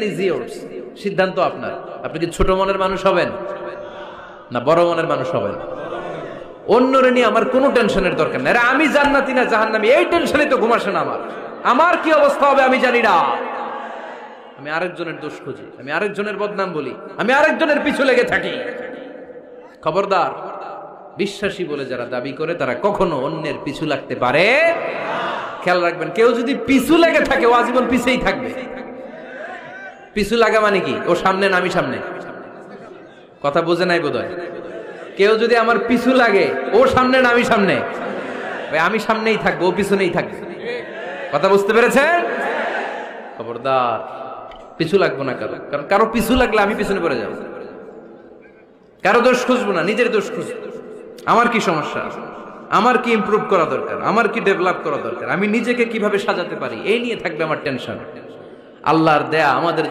Is years, সিদ্ধান্ত আপনার। আপনি কি ছোট মনের মানুষ হবেন না বড় মনের মানুষ হবেন? অন্যরে নিয়ে আমার কোনো টেনশনের দরকার নেই। আমি জান্নাতি না জাহান্নামী এই টেনশনে তো ঘুম আসে না আমার। আমার কি অবস্থা হবে আমি জানি না। আমি আরেকজনের দোষ খুঁজি, আমি আরেকজনের বদনাম বলি, আমি আরেকজনের পিছু লেগে থাকি। খবরদার, বিশ্বাসী বলে যারা দাবি করে তারা কখনো অন্যের পিছু লাগতে পারে। খেয়াল রাখবেন, কেউ যদি পিছু লেগে থাকে ও আজীবন পিছেই থাকবে। পিছু লাগা মানে কি? ও সামনে না আমি সামনে? কথা বোঝে নাই বোধহয়। কেউ যদি আমার পিছু লাগে, ও সামনে না আমি সামনে? আমি সামনেই থাকবো, ও পিছনেই থাকবে। কথা বুঝতে পেরেছেন? খবরদার, পিছু লাগবো না কারো, কারণ কারো পিছু লাগলে আমি পিছনে পড়ে যাবো। কারো দোষ খুঁজবো না, নিজের দোষ খুঁজবো। আমার কি সমস্যা, আমার কি ইমপ্রুভ করা দরকার, আমার কি ডেভেলপ করা দরকার, আমি নিজেকে কিভাবে সাজাতে পারি, এই নিয়ে থাকবে আমার টেনশন। আল্লাহর দেয়া আমাদের